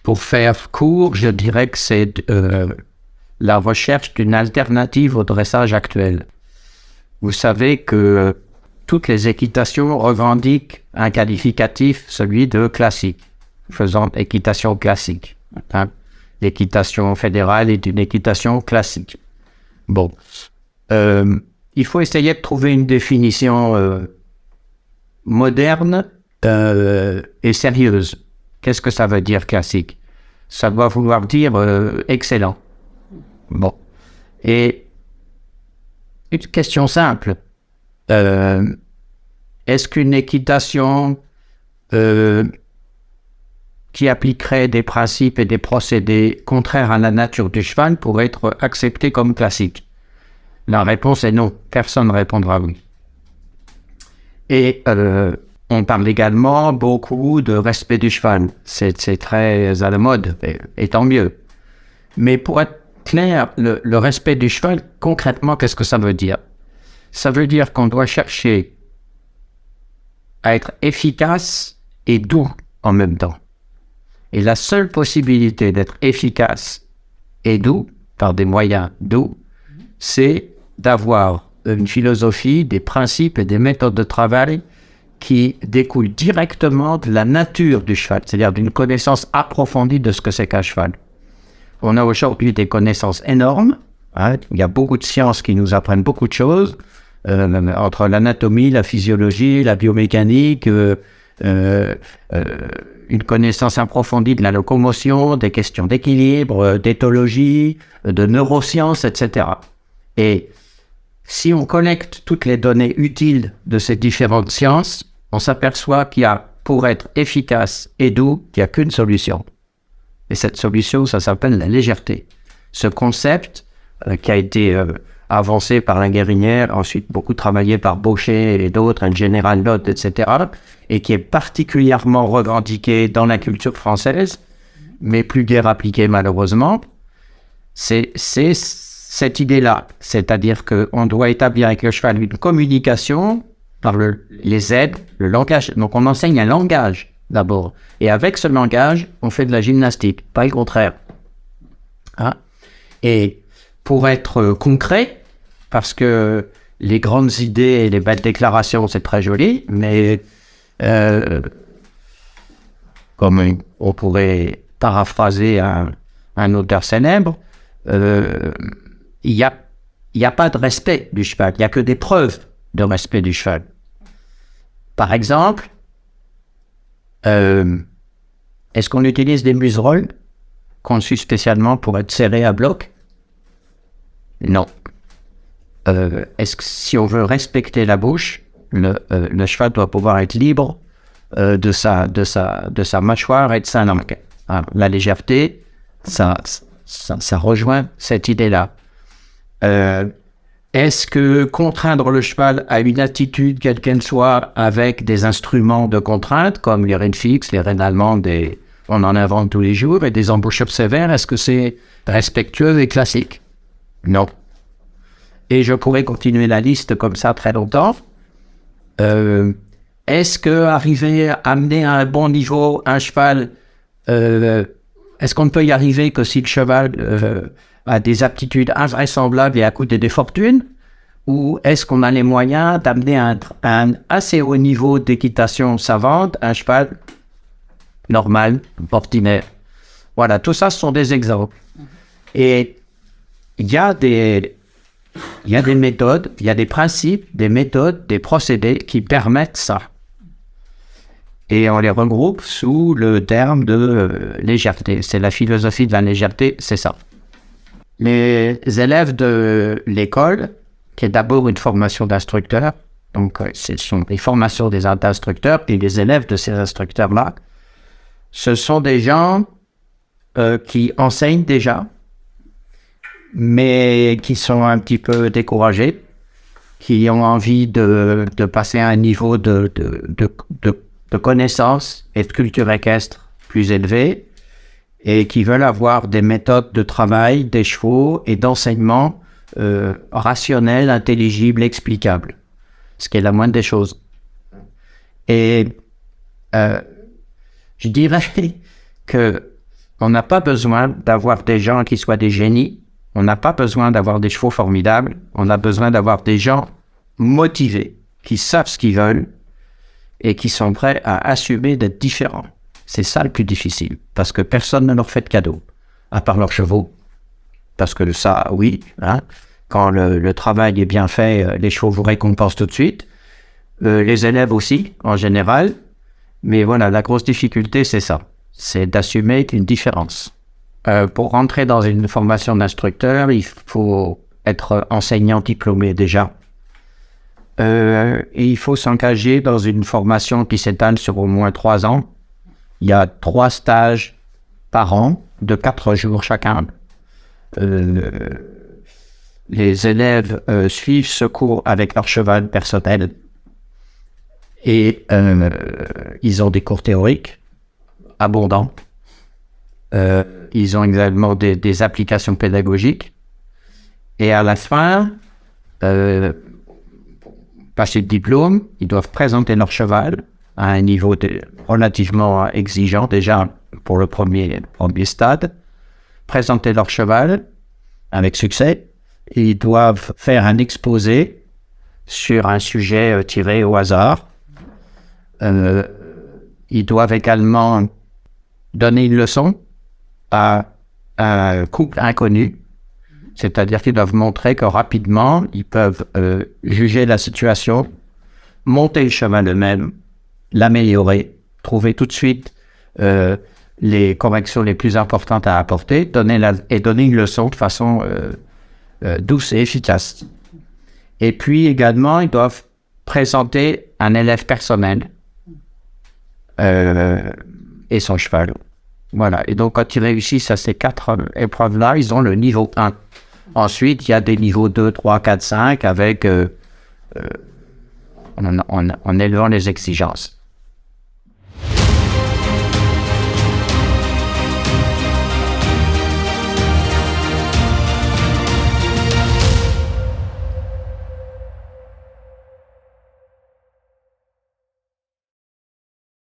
Pour faire court, je dirais que c'est la recherche d'une alternative au dressage actuel. Vous savez que toutes les équitations revendiquent un qualificatif, celui de classique, faisant équitation classique. Hein. L'équitation fédérale est une équitation classique. Bon, il faut essayer de trouver une définition moderne et sérieuse. Qu'est-ce que ça veut dire classique? Ça doit vouloir dire excellent. Bon, et une question simple. Est-ce qu'une équitation qui appliquerait des principes et des procédés contraires à la nature du cheval pourrait être acceptée comme classique? La réponse est non. Personne ne répondra oui. Et on parle également beaucoup de respect du cheval. C'est très à la mode, et tant mieux. Mais pour être clair, le respect du cheval, concrètement, qu'est-ce que ça veut dire? Ça veut dire qu'on doit chercher à être efficace et doux en même temps. Et la seule possibilité d'être efficace et doux, par des moyens doux, c'est d'avoir une philosophie, des principes et des méthodes de travail qui découlent directement de la nature du cheval, c'est-à-dire d'une connaissance approfondie de ce que c'est qu'un cheval. On a aujourd'hui des connaissances énormes, hein, il y a beaucoup de sciences qui nous apprennent beaucoup de choses, entre l'anatomie, la physiologie, la biomécanique, une connaissance approfondie de la locomotion, des questions d'équilibre, d'éthologie, de neurosciences, etc. Et si on collecte toutes les données utiles de ces différentes sciences, on s'aperçoit qu'il y a, pour être efficace et doux, il n'y a qu'une solution. Et cette solution, ça s'appelle la légèreté. Ce concept qui a été avancé par la Guérinière, ensuite beaucoup travaillé par Baucher et d'autres, un General Lott, etc., et qui est particulièrement revendiqué dans la culture française, mais plus guère appliqué malheureusement, c'est cette idée-là. C'est-à-dire qu'on doit établir avec le cheval une communication par les aides, le langage. Donc on enseigne un langage d'abord. Et avec ce langage, on fait de la gymnastique, pas le contraire. Hein? Et pour être concret, parce que les grandes idées et les belles déclarations, c'est très joli, mais comme on pourrait paraphraser un auteur célèbre, il n'y a pas de respect du cheval, il n'y a que des preuves de respect du cheval. Par exemple, est-ce qu'on utilise des muserolles conçues spécialement pour être serrées à bloc? Non. Est-ce que si on veut respecter la bouche, le cheval doit pouvoir être libre de sa mâchoire et de sa langue. Alors, la légèreté, ça rejoint cette idée-là. Est-ce que contraindre le cheval à une attitude, quelle qu'elle soit, avec des instruments de contrainte, comme les rênes fixes, les rênes allemandes, on en invente tous les jours, et des embouchures sévères, est-ce que c'est respectueux et classique? Non. Et je pourrais continuer la liste comme ça très longtemps. Est-ce que arriver à amener à un bon niveau un cheval, est-ce qu'on ne peut y arriver que si le cheval a des aptitudes invraisemblables et a coûté des fortunes? Ou est-ce qu'on a les moyens d'amener à un assez haut niveau d'équitation savante un cheval normal, ordinaire? Voilà, tout ça ce sont des exemples. Et il y a des méthodes, il y a des principes, des méthodes, des procédés qui permettent ça. Et on les regroupe sous le terme de légèreté. C'est la philosophie de la légèreté, c'est ça. Les élèves de l'école, qui est d'abord une formation d'instructeurs, donc ce sont des formations des instructeurs, et les élèves de ces instructeurs-là, ce sont des gens qui enseignent déjà, mais qui sont un petit peu découragés, qui ont envie de passer à un niveau de connaissance et de culture équestre plus élevé, et qui veulent avoir des méthodes de travail, des chevaux et d'enseignement rationnels, intelligibles, explicables, ce qui est la moindre des choses. Et je dirais que On n'a pas besoin d'avoir des gens qui soient des génies. On n'a pas besoin d'avoir des chevaux formidables. On a besoin d'avoir des gens motivés, qui savent ce qu'ils veulent et qui sont prêts à assumer d'être différents. C'est ça le plus difficile, parce que personne ne leur fait de cadeau, à part leurs chevaux. Parce que ça, oui, hein, quand le travail est bien fait, les chevaux vous récompensent tout de suite. Les élèves aussi, en général. Mais voilà, la grosse difficulté, c'est ça. C'est d'assumer une différence. Pour rentrer dans une formation d'instructeur, il faut être enseignant diplômé déjà. Et il faut s'engager dans une formation qui s'étale sur au moins 3 ans. Il y a 3 stages par an, de 4 jours chacun. Les élèves suivent ce cours avec leur cheval personnel et ils ont des cours théoriques abondants. Ils ont également des applications pédagogiques. Et à la fin, passer le diplôme, ils doivent présenter leur cheval à un niveau relativement exigeant déjà pour le premier stade. Présenter leur cheval avec succès. Et ils doivent faire un exposé sur un sujet tiré au hasard. Ils doivent également donner une leçon à un couple inconnu. C'est-à-dire qu'ils doivent montrer que rapidement, ils peuvent juger la situation, monter le cheval eux-mêmes, l'améliorer, trouver tout de suite les corrections les plus importantes à apporter, donner une leçon de façon douce et efficace. Et puis également, ils doivent présenter un élève personnel et son cheval. Voilà. Et donc, quand ils réussissent à ces 4 épreuves-là, ils ont le niveau 1. Ensuite, il y a des niveaux 2, 3, 4, 5 avec en élevant les exigences.